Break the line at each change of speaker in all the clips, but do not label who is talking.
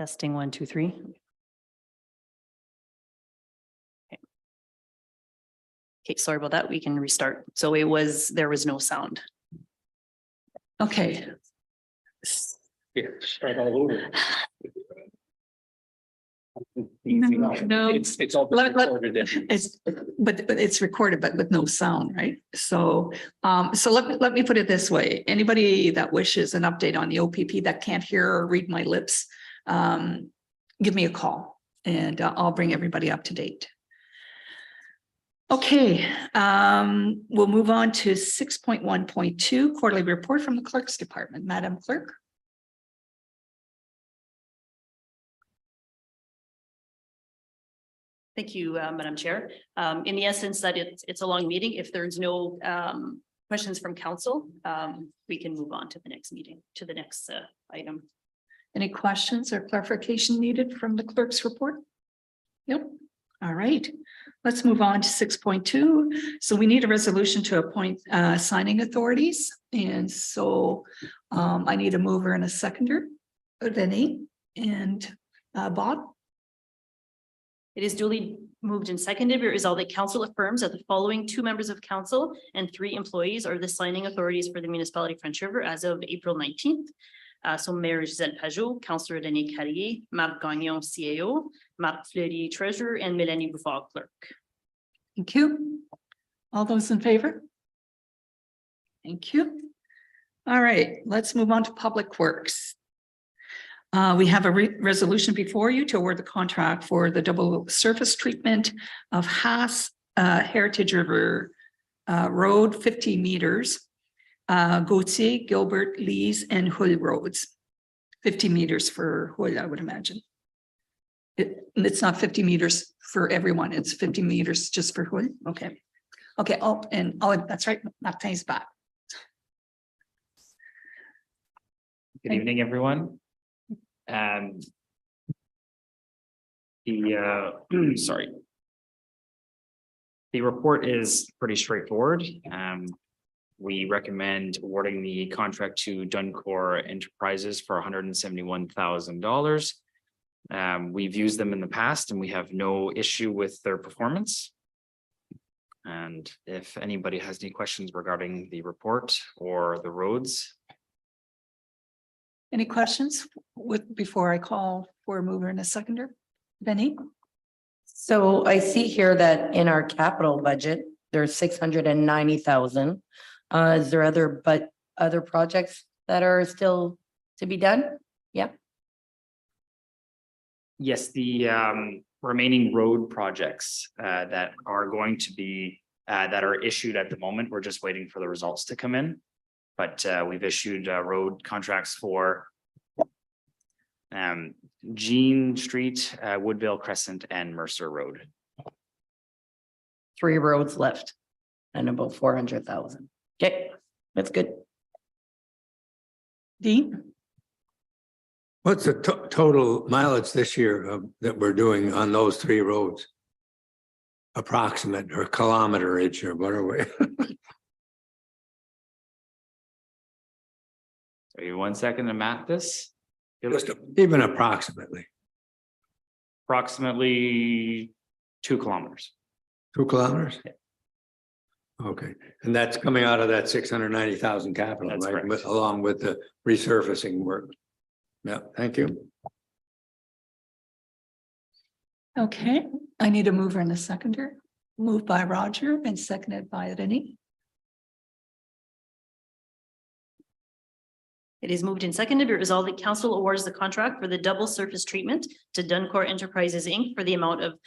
Testing 1, 2, 3. Okay, sorry about that. We can restart. So there was no sound.
Okay,
Yeah, start all over.
No.
It's all
Let-
recorded in.
but it's recorded, but with no sound, right? So, let me put it this way. Anybody that wishes an update on the OPP that can't hear or read my lips, give me a call and I'll bring everybody up to date. Okay, we'll move on to 6.1.2 quarterly report from the clerk's department. Madam Clerk.
Thank you, Madam Chair. In the essence that it's a long meeting. If there's no questions from council, we can move on to the next meeting, to the next item.
Any questions or clarification needed from the clerk's report? Yep. All right. Let's move on to 6.2. So we need a resolution to appoint signing authorities. And so I need a mover and a seconder. Vinny and Bob.
It is duly moved and seconded. Be it resolved that council affirms that the following 2 members of council and 3 employees are the signing authorities for the municipality of French River as of April 19th. So Mayor Gisèle Pajot, Councillor Denis Carrier, Marc Gagnon, CAO, Marc Fleury, Treasurer, and Mélanie Bouffard, Clerk.
Thank you. All those in favor? Thank you. All right, let's move on to Public Works. We have a resolution before you to award the contract for the double surface treatment of Haas Heritage River Road 50 meters, Gautier, Gilbert, Lees, and Hull roads. 50 meters for Hull, I would imagine. It's not 50 meters for everyone. It's 50 meters just for Hull. Okay. Okay. Oh, that's right. Martin's back.
Good evening, everyone. Sorry. The report is pretty straightforward. We recommend awarding the contract to Duncor Enterprises for $171,000. We've used them in the past and we have no issue with their performance. And if anybody has any questions regarding the report or the roads.
Any questions before I call for a mover and a seconder? Benny?
So I see here that in our capital budget, there's 690,000. Is there other projects that are still to be done? Yeah.
Yes, the remaining road projects that are going to be that are issued at the moment, we're just waiting for the results to come in. But we've issued road contracts for Jean Street, Woodville Crescent, and Mercer Road.
3 roads left and about 400,000. Okay, that's good.
Dean?
What's the total mileage this year that we're doing on those 3 roads? Approximate or kilometerage or whatever.
Give me 1 second to map this.
Just even approximately.
Approximately 2 kilometers.
2 kilometers?
Yeah.
Okay, and that's coming out of that 690,000 capital,
That's
right?
correct.
Along with the resurfacing work. Yeah, thank you.
Okay, I need a mover and a seconder. Moved by Roger and seconded by Renee.
It is moved and seconded. Be it resolved that council awards the contract for the double surface treatment to Duncor Enterprises, Inc. for the amount of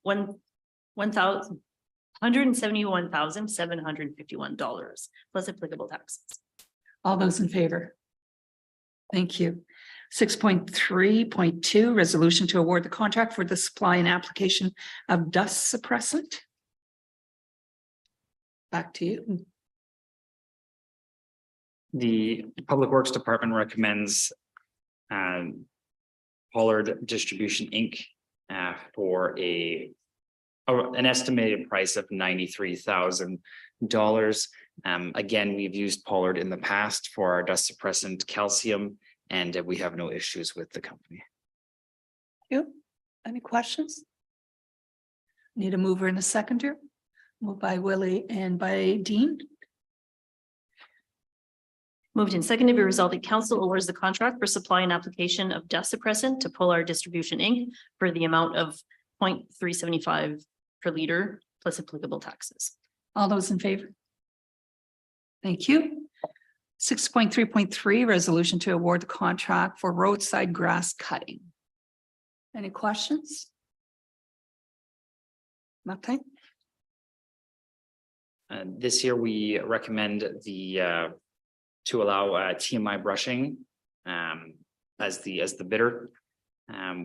$171,751 plus applicable taxes.
All those in favor? Thank you. 6.3.2 resolution to award the contract for the supply and application of dust suppressant. Back to you.
The Public Works Department recommends Pollard Distribution Inc. For an estimated price of $93,000. Again, we've used Pollard in the past for our dust suppressant calcium, and we have no issues with the company.
You, any questions? Need a mover and a seconder? Moved by Willie and by Dean.
Moved and seconded, be resolved that council awards the contract for supply and application of dust suppressant to Polar Distribution Inc. for the amount of 0.375 per liter plus applicable taxes.
All those in favor? Thank you. 6.3.3, resolution to award the contract for roadside grass cutting. Any questions? Nothing?
This year, we recommend to allow TMI brushing as the bidder.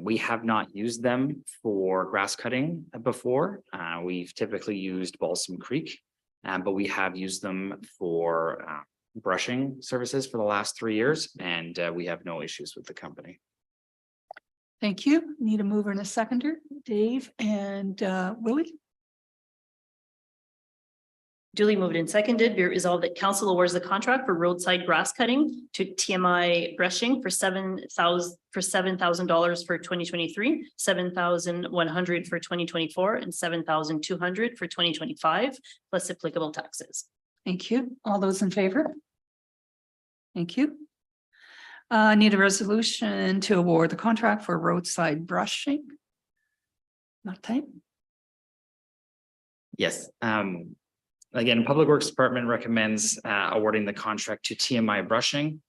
We have not used them for grass cutting before. We've typically used Balsam Creek, but we have used them for brushing services for the last 3 years, and we have no issues with the company.
Thank you. Need a mover and a seconder, Dave and Willie.
Duly moved and seconded, be it resolved that council awards the contract for roadside grass cutting to TMI brushing for $7,000 for 2023, $7,100 for 2024, and $7,200 for 2025, plus applicable taxes.
Thank you. All those in favor? Thank you. Need a resolution to award the contract for roadside brushing. Nothing.
Yes. Again, Public Works Department recommends awarding the contract to TMI Brushing.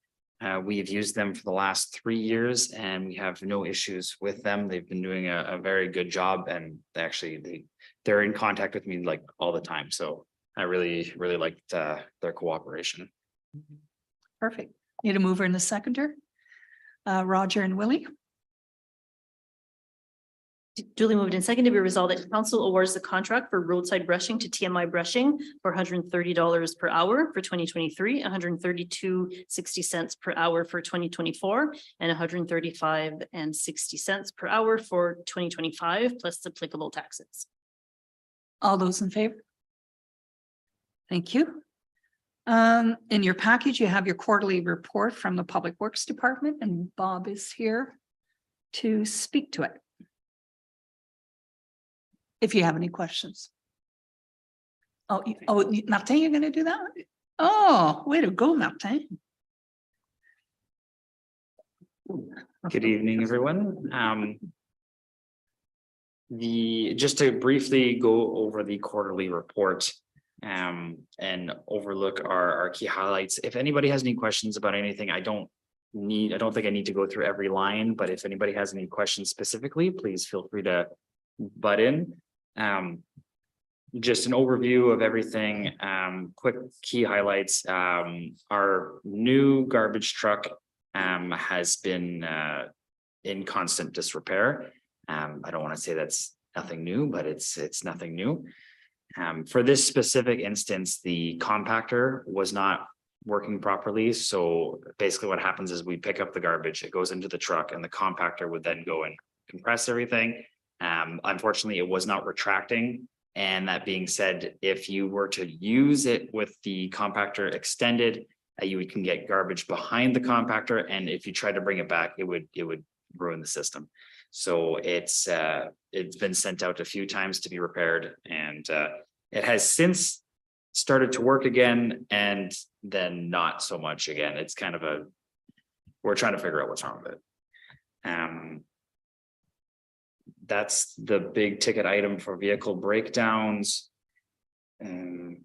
We've used them for the last 3 years and we have no issues with them. They've been doing a very good job, and they're in contact with me like all the time. So I really liked their cooperation.
Perfect. Need a mover and a seconder. Roger and Willie.
Duly moved and seconded, be resolved that council awards the contract for roadside brushing to TMI Brushing for $130 per hour for 2023, $132.60 per hour for 2024, and $135.60 per hour for 2025, plus applicable taxes.
All those in favor? Thank you. In your package, you have your quarterly report from the Public Works Department, and Bob is here to speak to it. If you have any questions. Martin, you're gonna do that? Oh, way to go, Martin.
Good evening, everyone. Just to briefly go over the quarterly report and overlook our key highlights. If anybody has any questions about anything, I don't think I need to go through every line, but if anybody has any questions specifically, please feel free to butt in. Just an overview of everything. Quick key highlights. Our new garbage truck has been in constant disrepair. I don't want to say that's nothing new, but it's nothing new. For this specific instance, the compactor was not working properly. So basically what happens is we pick up the garbage, it goes into the truck, and the compactor would then go and compress everything. Unfortunately, it was not retracting. And that being said, if you were to use it with the compactor extended, you can get garbage behind the compactor. And if you try to bring it back, it would ruin the system. So it's been sent out a few times to be repaired, and it has since started to work again, and then not so much again. It's kind of we're trying to figure out what's wrong with it. That's the big ticket item for vehicle breakdowns. We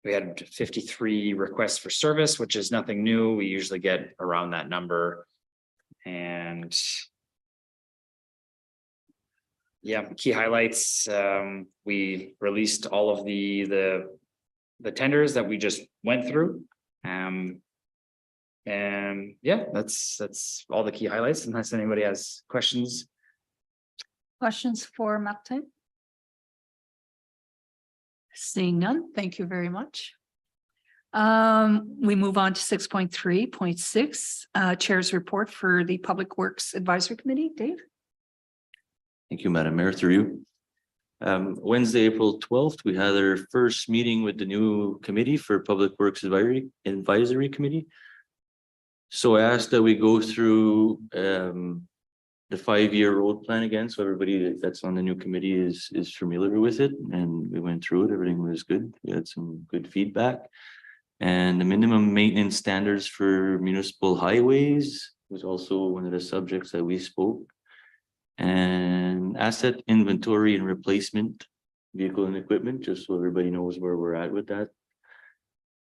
had 53 requests for service, which is nothing new. We usually get around that number. And yeah, key highlights. We released all of the tenders that we just went through. And yeah, that's all the key highlights, unless anybody has questions.
Questions for Martin? Seeing none, thank you very much. We move on to 6.3.6, Chair's report for the Public Works Advisory Committee. Dave?
Thank you, Madam Mayor, through you. Wednesday, April 12th, we had our first meeting with the new committee for Public Works Advisory Committee. So I asked that we go through the 5-year road plan again, so everybody that's on the new committee is familiar with it, and we went through it, everything was good, we had some good feedback. And the minimum maintenance standards for municipal highways was also one of the subjects that we spoke. And asset inventory and replacement, vehicle and equipment, just so everybody knows where we're at with that.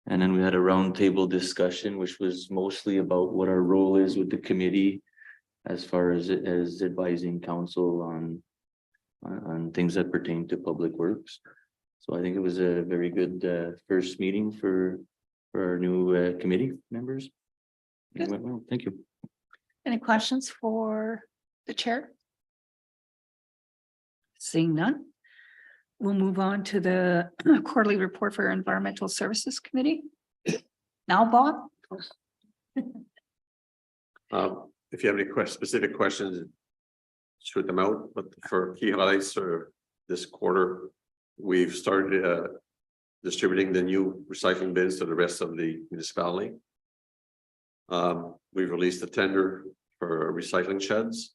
And then we had a roundtable discussion, which was mostly about what our role is with the committee as far as advising council on things that pertain to public works. So I think it was a very good first meeting for our new committee members. It went well. Thank you.
Any questions for the chair? Seeing none. We'll move on to the quarterly report for Environmental Services Committee. Now, Bob?
If you have any specific questions, shoot them out, but for key highlights for this quarter, we've started distributing the new recycling bins to the rest of the municipality. We've released a tender for recycling sheds.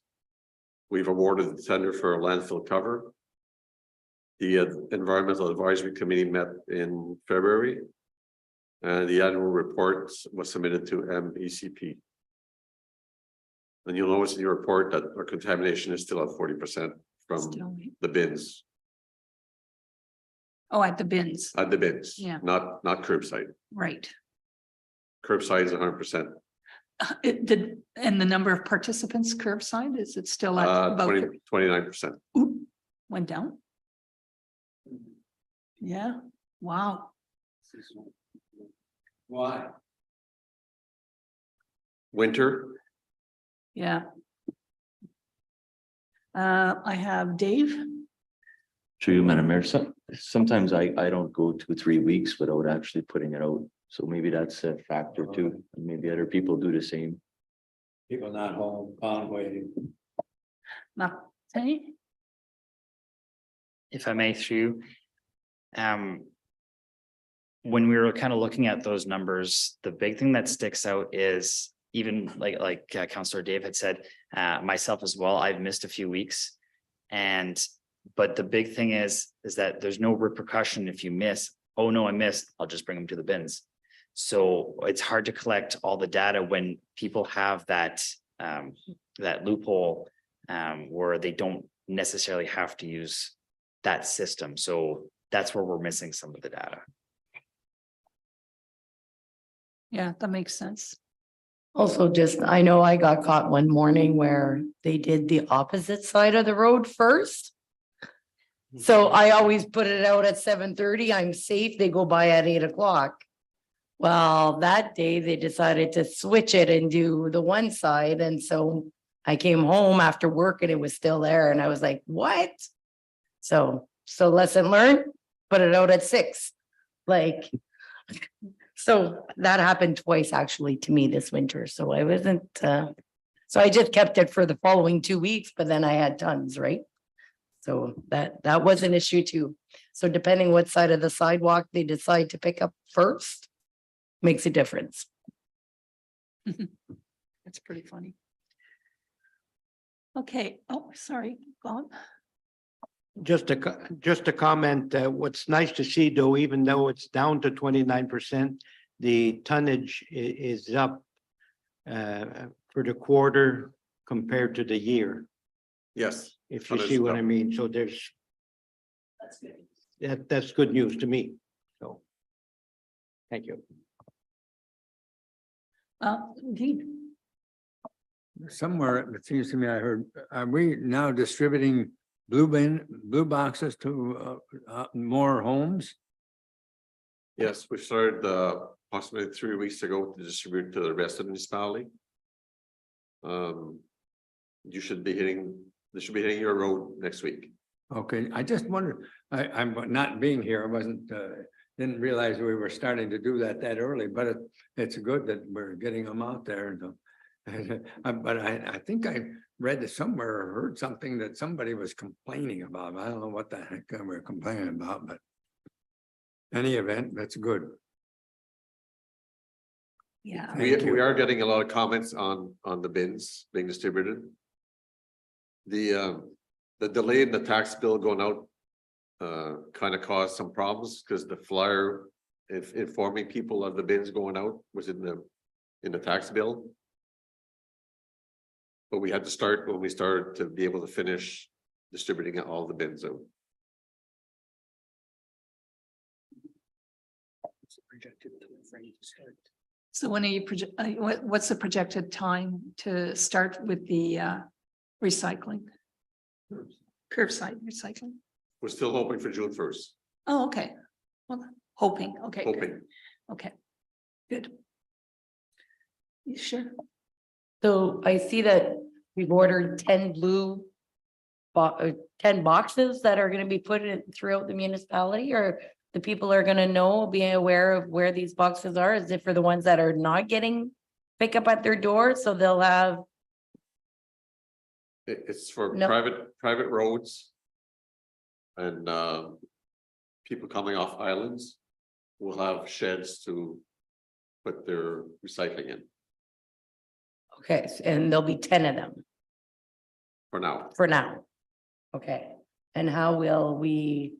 We've awarded the tender for a landfill cover. The Environmental Advisory Committee met in February. And the annual report was submitted to MECP. And you'll notice in your report that our contamination is still at 40% from
Still-
the bins,
Oh, at the bins, Yeah.
not curbside.
right.
Curbside is 100%.
And the number of participants curbside, is it still at about,
29%.
oop, went down? Yeah, wow.
Why?
Winter,
Yeah. I have Dave.
Through you, Madam Mayor, sometimes I don't go 2-3 weeks without actually putting it out, so maybe that's a factor too, and maybe other people do the same.
People not home, gone waiting.
Martin?
If I may, through. When we were kind of looking at those numbers, the big thing that sticks out is even like Councillor Dave had said, myself as well, I've missed a few weeks. But the big thing is that there's no repercussion if you miss. Oh, no, I missed. I'll just bring them to the bins. So it's hard to collect all the data when people have that loophole where they don't necessarily have to use that system. So that's where we're missing some of the data.
Yeah, that makes sense.
Also, just, I know I got caught one morning where they did the opposite side of the road first. So I always put it out at 7:30. I'm safe. They go by at 8 o'clock. Well, that day they decided to switch it and do the one side. And so I came home after work and it was still there. And I was like, what? So lesson learned, put it out at 6. Like, so that happened twice actually to me this winter. So I wasn't, so I just kept it for the following 2 weeks, but then I had tons, right? So that was an issue too. So depending what side of the sidewalk they decide to pick up first, makes a difference.
That's pretty funny. Okay, oh, sorry, Bob.
Just a comment, what's nice to see though, even though it's down to 29%, the tonnage is up for the quarter compared to the year,
yes.
if you
Tonnage
see
is
what
up.
I mean. So there's that's good news to me. So thank you.
Indeed.
Somewhere, it seems to me, I heard, are we now distributing blue boxes to more homes?
Yes, we started approximately 3 weeks ago to distribute to the rest of the municipality. They should be hitting your road next week.
Okay, I just wondered, I'm not being here, I wasn't, didn't realize we were starting to do that early, but it's good that we're getting them out there. But I think I read it somewhere or heard something that somebody was complaining about. I don't know what the heck we're complaining about, but any event, that's good.
Yeah.
Thank you.
We are getting a lot of comments on the bins being distributed. The delay in the tax bill going out. Kind of caused some problems because the flyer informing people of the bins going out was in the tax bill. But we had to start when we started to be able to finish distributing all the bins out.
So when are you what's the projected time to start with the recycling? Curbside recycling?
We're still hoping for June 1st,
Oh, okay. Well, hoping, okay. good.
hoping.
Okay, good. You sure?
So I see that we've ordered 10 10 boxes that are gonna be put in throughout the municipality, or the people are gonna know, be aware of where these boxes are. Is it for the ones that are not getting pickup at their door? So they'll have,
It's for
No.
private roads. And people coming off islands will have sheds to put their recycling in
okay, and there'll be 10 of them
for now.
for now. Okay, and how will we?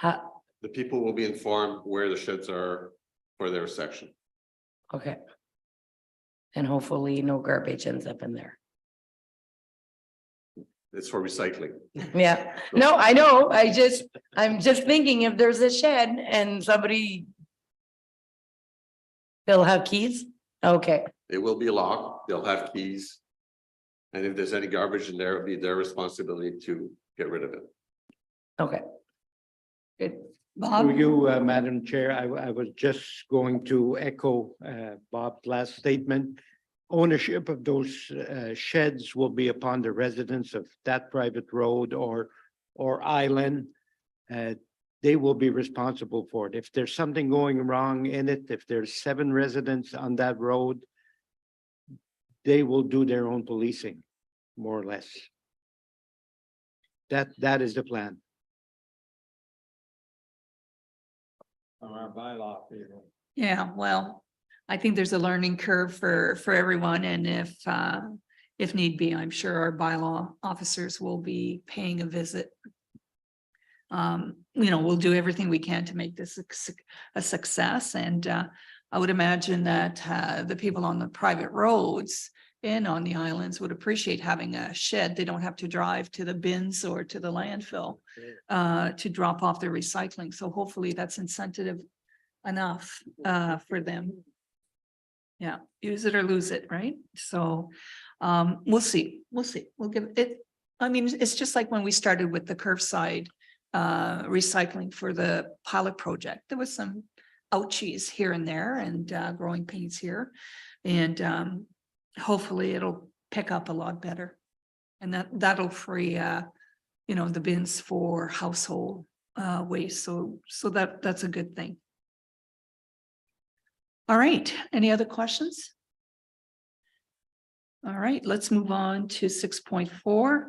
The people will be informed where the sheds are for their section.
Okay. And hopefully no garbage ends up in there.
It's for recycling.
Yeah, no, I know, I'm just thinking if there's a shed and somebody. They'll have keys? Okay,
It will be locked, they'll have keys. And if there's any garbage in there, it'll be their responsibility to get rid of it.
okay. Good,
Bob?
Through you, Madam Chair, I was just going to echo Bob's last statement. Ownership of those sheds will be upon the residents of that private road or island. They will be responsible for it. If there's something going wrong in it, if there's 7 residents on that road, they will do their own policing, more or less. That is the plan.
On our bylaw.
Yeah, well, I think there's a learning curve for everyone, and if need be, I'm sure our bylaw officers will be paying a visit. We'll do everything we can to make this a success, and I would imagine that the people on the private roads and on the islands would appreciate having a shed. They don't have to drive to the bins or to the landfill to drop off their recycling. So hopefully that's incentive enough for them. Yeah, use it or lose it, right? So we'll see. We'll give it. I mean, it's just like when we started with the curbside recycling for the pilot project. There was some ouchies here and there and growing pains here. And hopefully it'll pick up a lot better. And that'll free the bins for household waste. So that's a good thing. All right, any other questions? All right, let's move on to 6.4,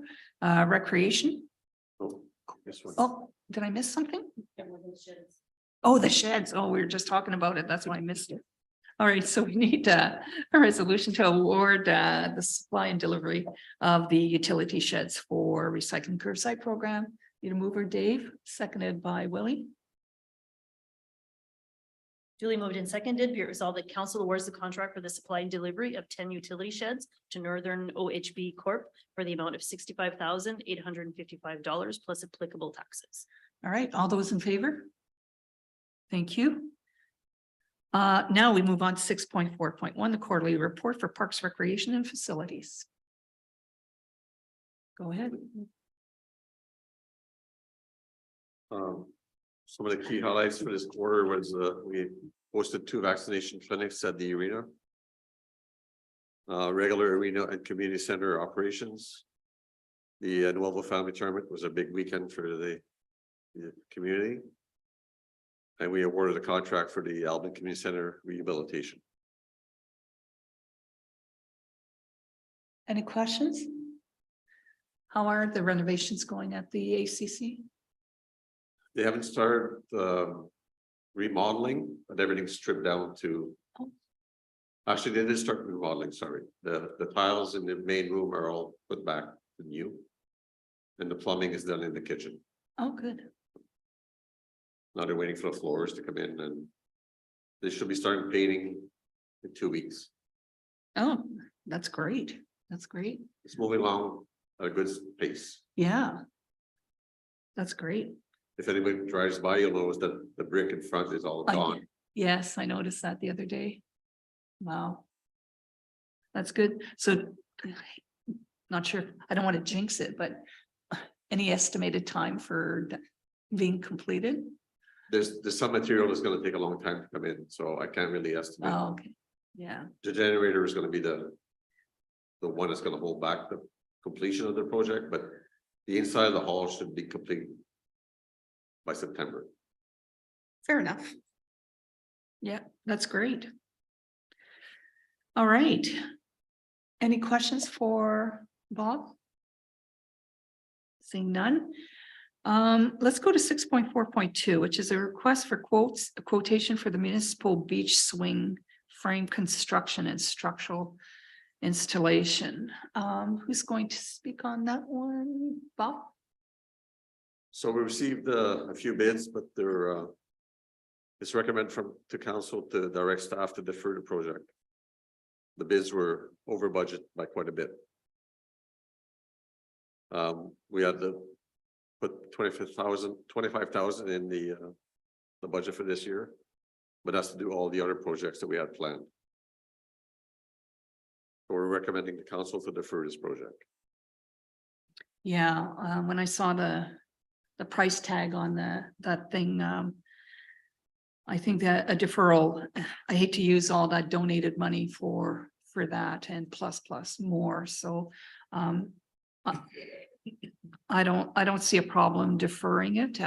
recreation.
Oh, this one.
Oh, did I miss something? Oh, the sheds. Oh, we were just talking about it. That's why I missed it. All right, so we need a resolution to award the supply and delivery of the utility sheds for recycling curbside program. Need a mover, Dave, seconded by Willie.
Duly moved and seconded, be it resolved that council awards the contract for the supply and delivery of 10 utility sheds to Northern OHB Corp. For the amount of $65,855 plus applicable taxes.
All right, all those in favor? Thank you. Now we move on to 6.4.1, the quarterly report for Parks, Recreation and Facilities. Go ahead.
Some of the key highlights for this quarter was we hosted 2 vaccination clinics at the arena. Regular arena and community center operations. The Nuevo Family Tournament was a big weekend for the community. And we awarded a contract for the Albin Community Center rehabilitation.
Any questions? How are the renovations going at the ACC?
They haven't started remodeling, but everything's stripped down to. Actually, they did start remodeling, sorry. The tiles in the main room are all put back new. And the plumbing is done in the kitchen.
Oh, good.
Now they're waiting for the floors to come in and they should be starting painting in 2 weeks.
Oh, that's great. That's great.
It's moving along at a good pace.
Yeah. That's great.
If anybody drives by, you'll notice that the brick in front is all
I
gone.
did. Yes, I noticed that the other day. Wow. That's good. So not sure, I don't want to jinx it, but any estimated time for being completed?
There's some material that's gonna take a long time to come in, so I can't really estimate.
Oh, okay. Yeah,
The generator is gonna be the one that's gonna hold back the completion of the project, but the inside of the hall should be complete by September.
fair enough. Yeah, that's great. All right. Any questions for Bob? Seeing none. Let's go to 6.4.2, which is a request for a quotation for the municipal beach swing frame construction and structural installation. Who's going to speak on that one? Bob?
So we received a few bids, but they're it's recommended to council to direct staff to defer the project. The bids were over budget by quite a bit. We had to put 25,000 in the budget for this year, but that's to do all the other projects that we had planned. So we're recommending the council to defer this project.
Yeah, when I saw the price tag on that thing, I think that a deferral, I hate to use all that donated money for that and plus more, so I don't see a problem deferring it,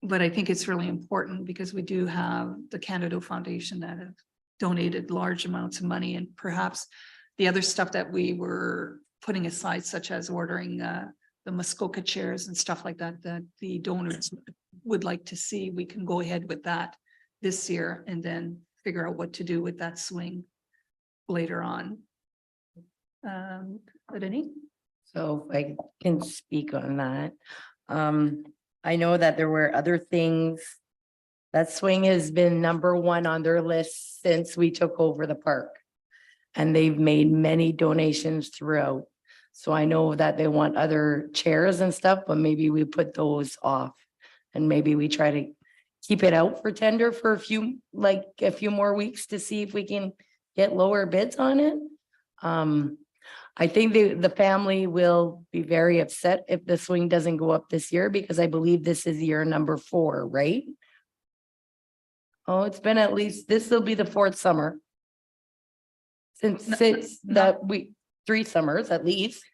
but I think it's really important because we do have the Canada Foundation that have donated large amounts of money, and perhaps the other stuff that we were putting aside, such as ordering the Muskoka chairs and stuff like that, that the donors would like to see, we can go ahead with that this year and then figure out what to do with that swing later on. But any?
So if I can speak on that. I know that there were other things. That swing has been #1 on their list since we took over the park. And they've made many donations throughout. So I know that they want other chairs and stuff, but maybe we put those off. And maybe we try to keep it out for tender for a few more weeks to see if we can get lower bids on it. I think the family will be very upset if the swing doesn't go up this year, because I believe this is year #4, right? Oh, it's been at least, this will be the 4th summer. Since that 3 summers at least.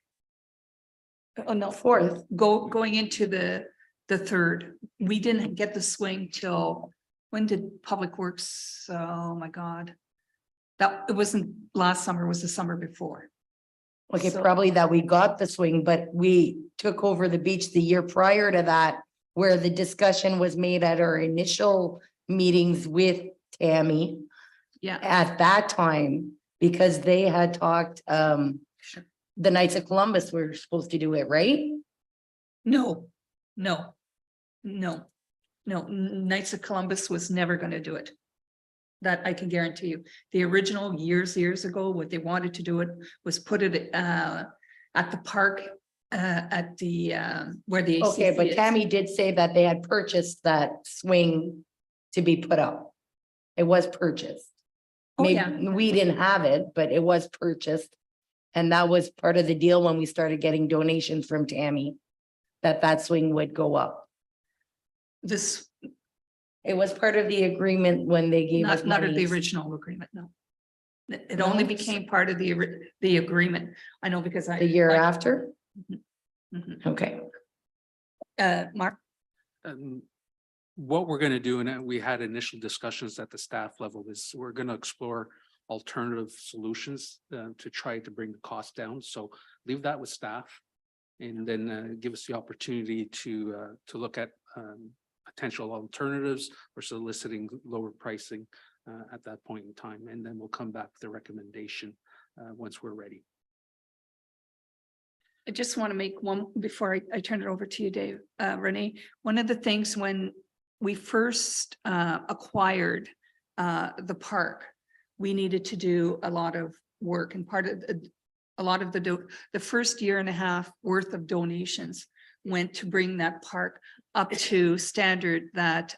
Oh, no,
4th.
going into the 3rd. We didn't get the swing till, when did Public Works, oh my God. That, it wasn't last summer, it was the summer before.
Okay,
So-
probably that we got the swing, but we took over the beach the year prior to that, where the discussion was made at our initial meetings with Tammy
Yeah,
at that time, because they had talked,
sure.
the Knights of Columbus were supposed to do it, right?
No. Knights of Columbus was never gonna do it. That I can guarantee you. The original years ago, what they wanted to do it was put it at the park, at the where the.
Okay,
ACC
but
is.
Tammy did say that they had purchased that swing to be put up. It was purchased.
Oh,
Maybe
yeah.
we didn't have it, but it was purchased. And that was part of the deal when we started getting donations from Tammy, that swing would go up.
This,
It was part of the agreement when they gave us
not of the
money.
original agreement, no. It only
No?
became part of the agreement. I know because I.
The year
I-
after?
Mhm.
Okay.
Mark,
What we're gonna do, and we had initial discussions at the staff level, is we're gonna explore alternative solutions to try to bring the cost down. So leave that with staff. And then give us the opportunity to look at potential alternatives or soliciting lower pricing at that point in time. And then we'll come back with a recommendation once we're ready.
I just want to make one, before I turn it over to you, Dave, Renee, one of the things when we first acquired the park, we needed to do a lot of work, and part of a lot of the first year and a half worth of donations went to bring that park up to standard that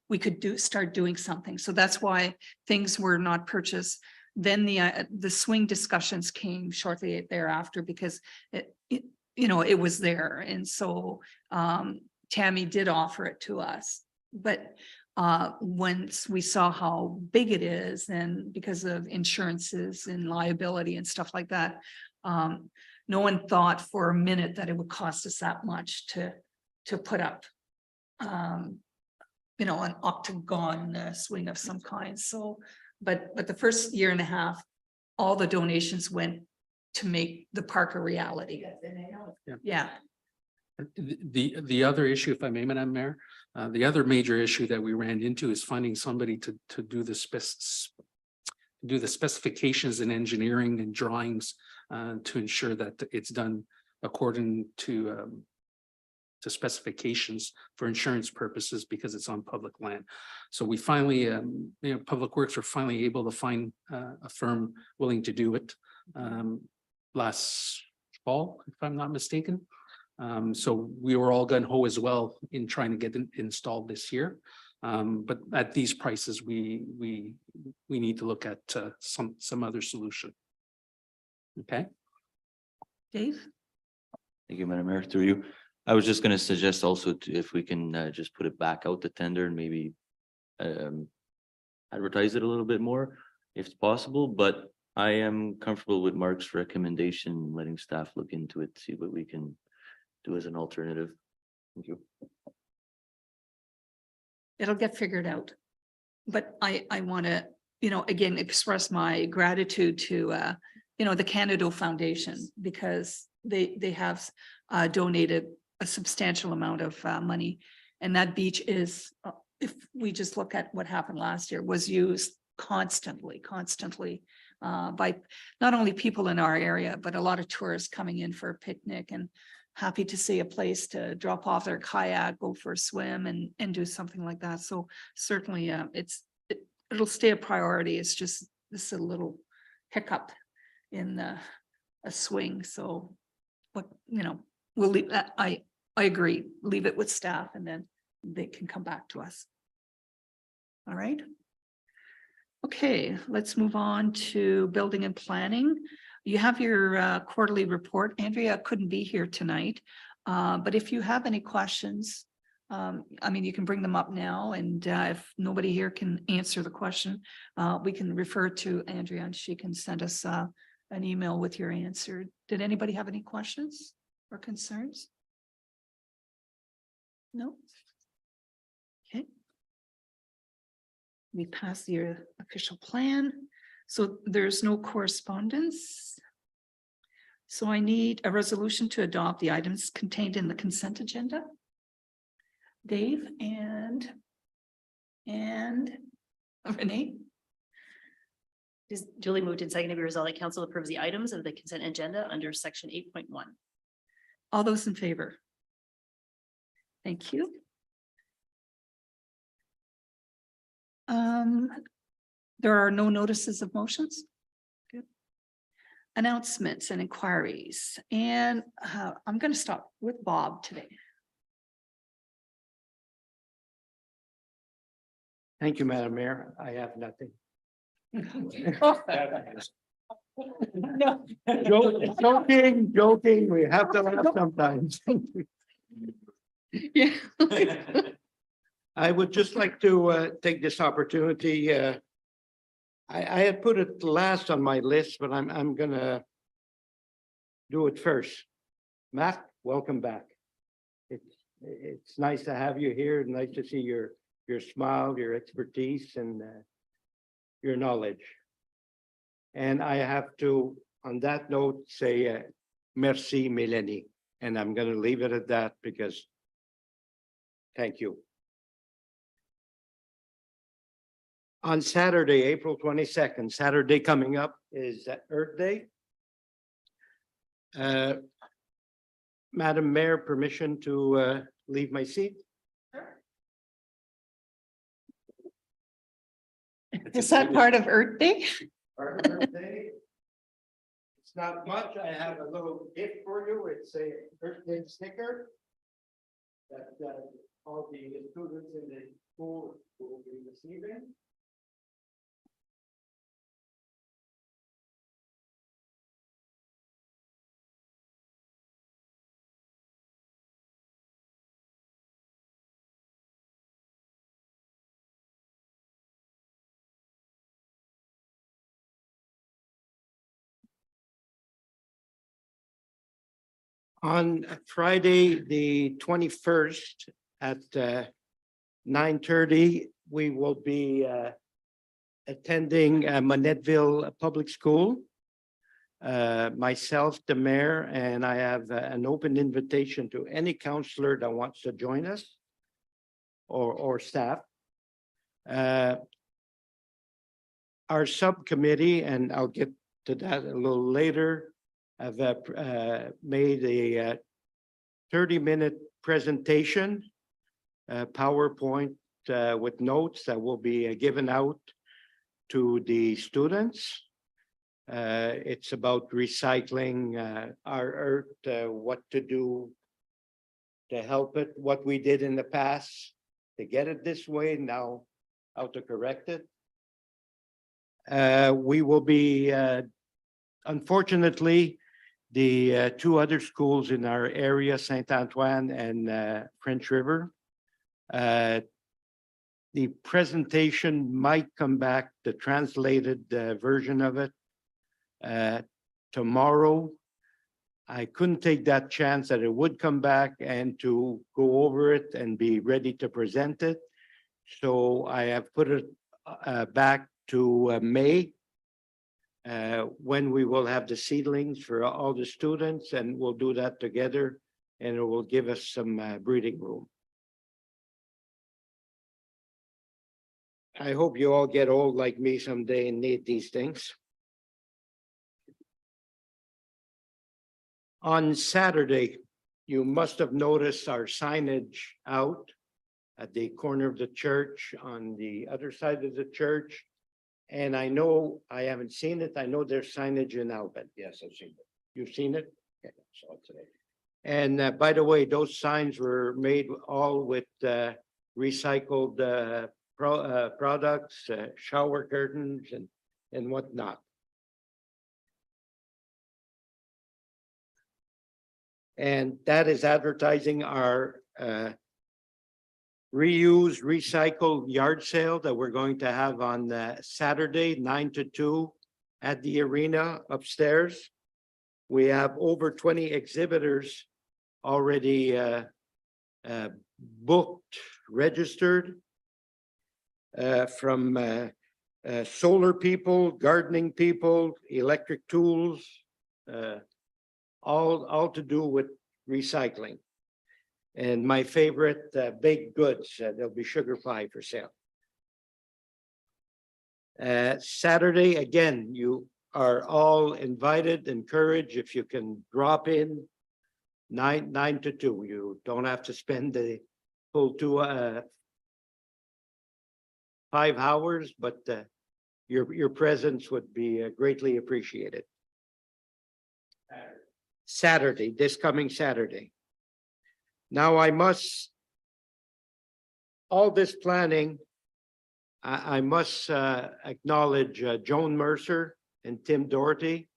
we could start doing something. So that's why things were not purchased. Then the swing discussions came shortly thereafter because it was there. And so Tammy did offer it to us. But once we saw how big it is, and because of insurances and liability and stuff like that, no one thought for a minute that it would cost us that much to put up an octagon swing of some kind. So but the first year and a half, all the donations went to make the park a reality. Yeah.
The other issue, if I may, Madam Mayor, the other major issue that we ran into is finding somebody to do the specifications and engineering and drawings to ensure that it's done according to specifications for insurance purposes, because it's on public land. So we finally, Public Works were finally able to find a firm willing to do it last fall, if I'm not mistaken. So we were all gung ho as well in trying to get it installed this year. But at these prices, we need to look at some other solution. Okay.
Dave?
Thank you, Madam Mayor, through you. I was just gonna suggest also if we can just put it back out to tender and maybe advertise it a little bit more if it's possible, but I am comfortable with Mark's recommendation, letting staff look into it, see what we can do as an alternative. Thank you.
It'll get figured out. But I want to, again, express my gratitude to, the Canada Foundation, because they have donated a substantial amount of money. And that beach is, if we just look at what happened last year, was used constantly by not only people in our area, but a lot of tourists coming in for a picnic, and happy to see a place to drop off their kayak, go for a swim and do something like that. So certainly it'll stay a priority. It's just this a little hiccup in a swing. So, but we'll leave that. I agree. Leave it with staff and then they can come back to us. All right. Okay, let's move on to building and planning. You have your quarterly report. Andrea couldn't be here tonight, but if you have any questions, you can bring them up now, and if nobody here can answer the question, we can refer to Andrea and she can send us an email with your answer. Did anybody have any questions or concerns? No? Okay. We passed your official plan. So there's no correspondence. So I need a resolution to adopt the items contained in the consent agenda. Dave and Renee.
It is duly moved and seconded to be resolved that council approves the items of the consent agenda under section 8.1.
All those in favor? Thank you. There are no notices of motions. Good. Announcements and inquiries, and I'm going to start with Bob today.
Thank you, Madam Mayor. I have nothing. Joking. We have to laugh sometimes.
Yeah.
I would just like to take this opportunity. I had put it last on my list, but I'm gonna do it first. Matt, welcome back. It's nice to have you here. Nice to see your smile, your expertise, and your knowledge. And I have to, on that note, say merci, Mélanie. And I'm gonna leave it at that because thank you. On Saturday, April 22nd, Saturday coming up is Earth Day. Madam Mayor, permission to leave my seat?
Is that part of Earth Day?
It's not much. I have a little gift for you. It's a birthday sticker that all the students in the school will be receiving. On Friday, the 21st at 9:30, we will be attending Monetville Public School. Myself, the mayor, and I have an open invitation to any counselor that wants to join us or staff. Our subcommittee, and I'll get to that a little later, have made a 30-minute presentation, PowerPoint with notes that will be given out to the students. It's about recycling our earth, what to do to help it, what we did in the past to get it this way, now how to correct it. We will be, unfortunately, the two other schools in our area, Saint Antoine and French River. The presentation might come back, the translated version of it, tomorrow. I couldn't take that chance that it would come back and to go over it and be ready to present it. So I have put it back to May, when we will have the seedlings for all the students, and we'll do that together, and it will give us some breathing room. I hope you all get old like me someday and need these things. On Saturday, you must have noticed our signage out at the corner of the church, on the other side of the church. And I know, I haven't seen it. I know there's signage in Albert. Yes, I've seen it. You've seen it? Yeah, I saw it today. And by the way, those signs were made all with recycled products, shower curtains and whatnot. And that is advertising our reuse, recycle yard sale that we're going to have on Saturday, 9 to 2 at the arena upstairs. We have over 20 exhibitors already booked, registered, from solar people, gardening people, electric tools, all to do with recycling. And my favorite, baked goods, there'll be sugar pie for sale. Saturday, again, you are all invited, encouraged, if you can drop in 9 to 2. You don't have to spend the full 5 hours, but your presence would be greatly appreciated. Saturday, this coming Saturday. Now all this planning, I must acknowledge Joan Mercer and Tim Doherty.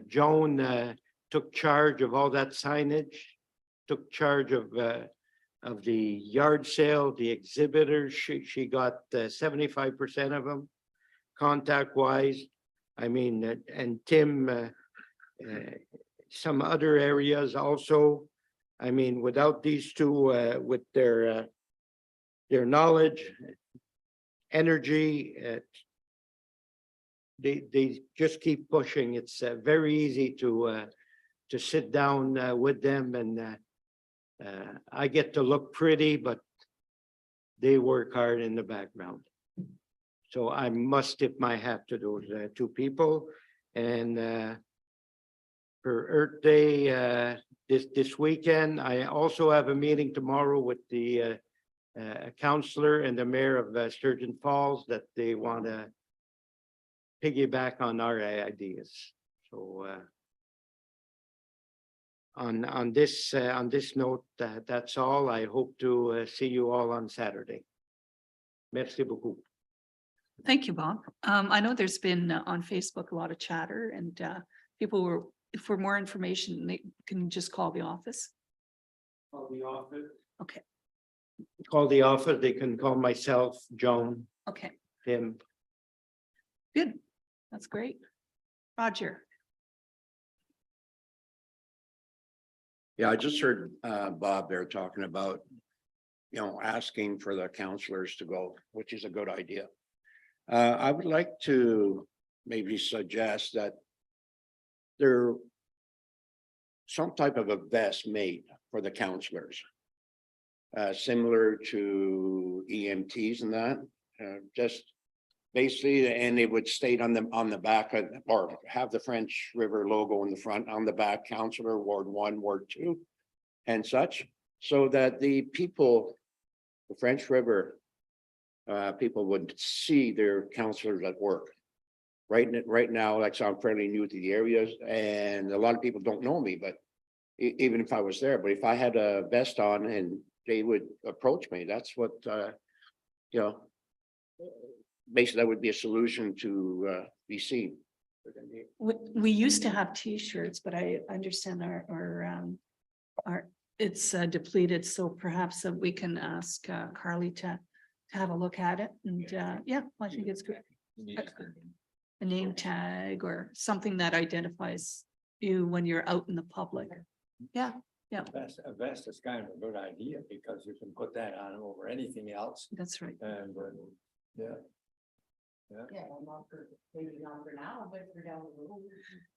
Joan took charge of all that signage, took charge of the yard sale, the exhibitors. She got 75% of them, contact wise. I mean, and Tim, some other areas also. I mean, without these two, with their knowledge, energy, they just keep pushing. It's very easy to sit down with them, and I get to look pretty, but they work hard in the background. So I must tip my hat to those two people. And for Earth Day, this weekend. I also have a meeting tomorrow with the counselor and the mayor of Sturgeon Falls that they want to piggyback on our ideas. So on this note, that's all. I hope to see you all on Saturday. Merci beaucoup.
Thank you, Bob. I know there's been on Facebook a lot of chatter and people were, for more information, they can just call the office.
Call the office.
Okay,
Call the office. They can call myself, Joan,
okay,
Tim.
good. That's great. Roger.
Yeah, I just heard Bob there talking about, asking for the counselors to go, which is a good idea. I would like to maybe suggest that there some type of a vest made for the counselors. Similar to EMTs and that, just basically, and it would state on the back of, or have the French River logo in the front, on the back, Counselor Ward 1, Ward 2, and such, so that the people, the French River people would see their counselors at work. Right now, like, so I'm fairly new to the areas, and a lot of people don't know me, but even if I was there, but if I had a vest on and they would approach me, that's what, basically, that would be a solution to be seen.
We used to have T-shirts, but I understand our it's depleted, so perhaps we can ask Carly to have a look at it, and yeah, I think it's good. A name tag or something that identifies you when you're out in the public. Yeah,
A vest is kind of a good idea because you can put that on over anything else
that's right.
and, yeah.
Yeah, maybe not for now, but for down the road.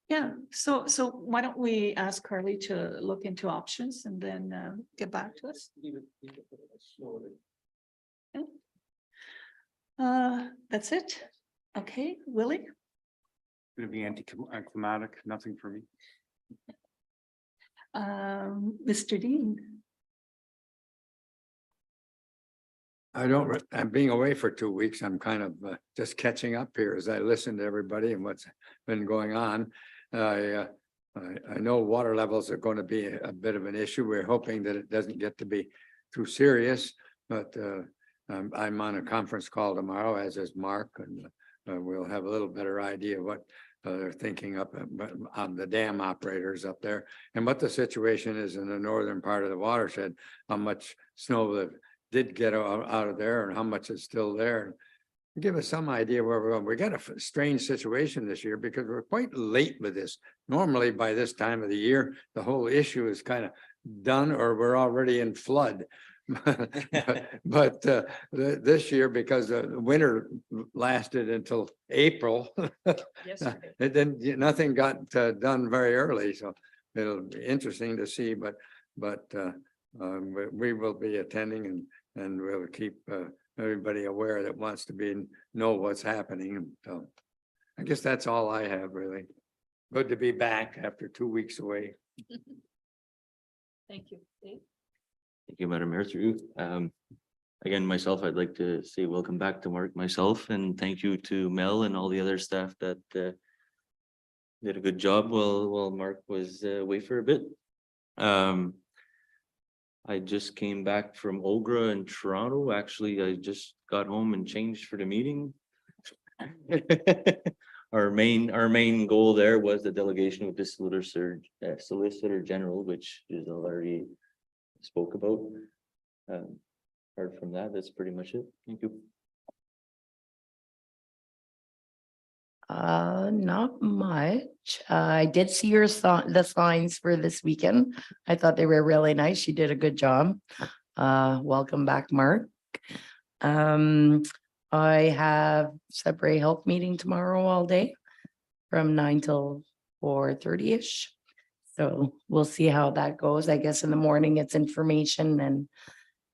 Yeah, so why don't we ask Carly to look into options and then get back to us? That's it. Okay, Willie?
Gonna be anticlimactic, nothing for me.
Mr. Dean?
I'm being away for 2 weeks. I'm kind of just catching up here as I listen to everybody and what's been going on. I know water levels are going to be a bit of an issue. We're hoping that it doesn't get to be too serious, but I'm on a conference call tomorrow, as is Mark, and we'll have a little better idea what they're thinking up on the dam operators up there and what the situation is in the northern part of the watershed, how much snow that did get out of there and how much is still there. Give us some idea where we're going. We got a strange situation this year because we're quite late with this. Normally by this time of the year, the whole issue is kind of done or we're already in flood. But this year, because the winter lasted until April, it didn't, nothing got done very early, so it'll be interesting to see, but we will be attending and we'll keep everybody aware that wants to know what's happening. So I guess that's all I have, really. Good to be back after 2 weeks away.
Thank you. Dave?
Thank you, Madam Mayor, through you. Again, myself, I'd like to say welcome back to Mark myself, and thank you to Mel and all the other staff that did a good job while Mark was away for a bit. I just came back from Ogra in Toronto. Actually, I just got home and changed for the meeting. Our main goal there was the delegation with the Solicitor General, which is already spoke about. Apart from that, that's pretty much it. Thank you.
Not much. I did see the signs for this weekend. I thought they were really nice. You did a good job. Welcome back, Mark. I have Sudbury Health meeting tomorrow all day from 9 till 4:30-ish. So we'll see how that goes. I guess in the morning it's information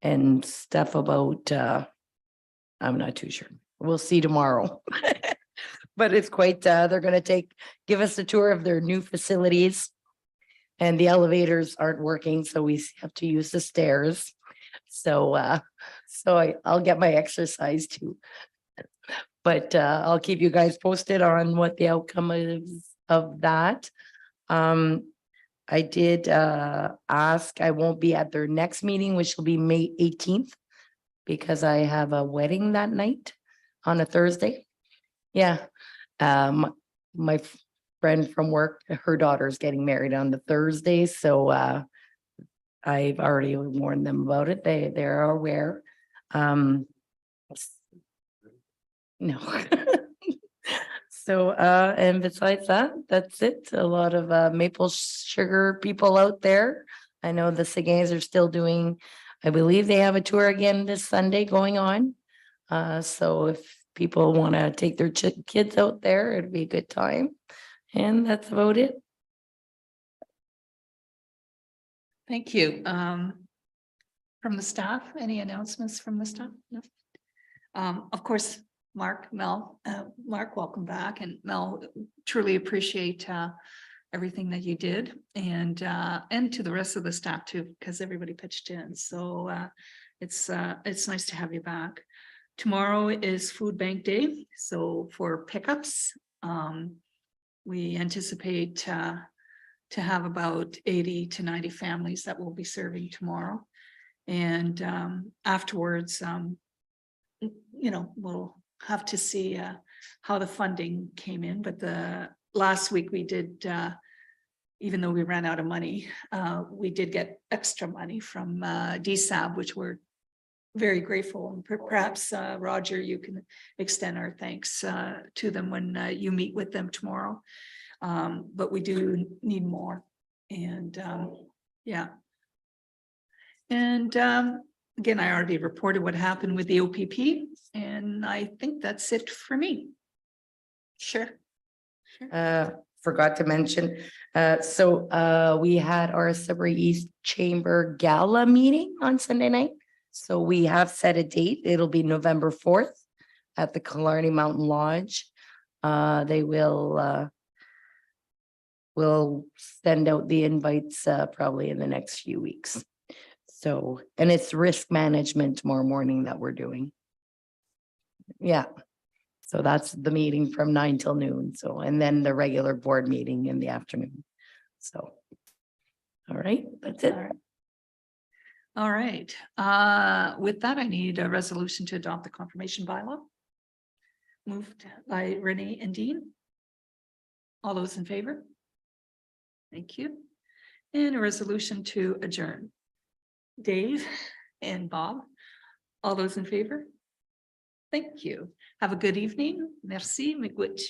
and stuff about I'm not too sure. We'll see tomorrow. But it's quite they're gonna give us a tour of their new facilities. and the elevators aren't working, so we have to use the stairs. So, I'll get my exercise too. But, I'll keep you guys posted on what the outcome is of that. I did, ask, I won't be at their next meeting, which will be May 18th, because I have a wedding that night on a Thursday. Yeah, my friend from work, her daughter's getting married on the Thursday, so I've already warned them about it. They're aware. No. So, and besides that, that's it. A lot of maple sugar people out there. I know the Seguins are still doing, I believe they have a tour again this Sunday going on. So if people want to take their kids out there, it'd be a good time. And that's about it.
Thank you. From the staff, any announcements from the staff? No. Of course, Mark, Mel, Mark, welcome back, and Mel, truly appreciate everything that you did, and to the rest of the staff too, because everybody pitched in. So it's nice to have you back. Tomorrow is Food Bank Day, so for pickups, we anticipate to have about 80 to 90 families that will be serving tomorrow. And afterwards, you know, we'll have to see how the funding came in. But the last week we did, even though we ran out of money, we did get extra money from DSAB, which we're very grateful. And perhaps, Roger, you can extend our thanks to them when you meet with them tomorrow. But we do need more. And yeah. And again, I already reported what happened with the OPP, and I think that's it for me. Sure.
Forgot to mention, so we had our Sudbury East Chamber Gala meeting on Sunday night. So we have set a date. It'll be November 4th at the Killarney Mountain Lodge. They will send out the invites probably in the next few weeks. So, and it's risk management tomorrow morning that we're doing. Yeah. So that's the meeting from 9 till noon. So, and then the regular board meeting in the afternoon. So, all right, that's it.
All right. With that, I need a resolution to adopt the confirmation bylaw. Moved by Renee and Dean. All those in favor? Thank you. And a resolution to adjourn. Dave and Bob, all those in favor? Thank you. Have a good evening. Merci, miigwech.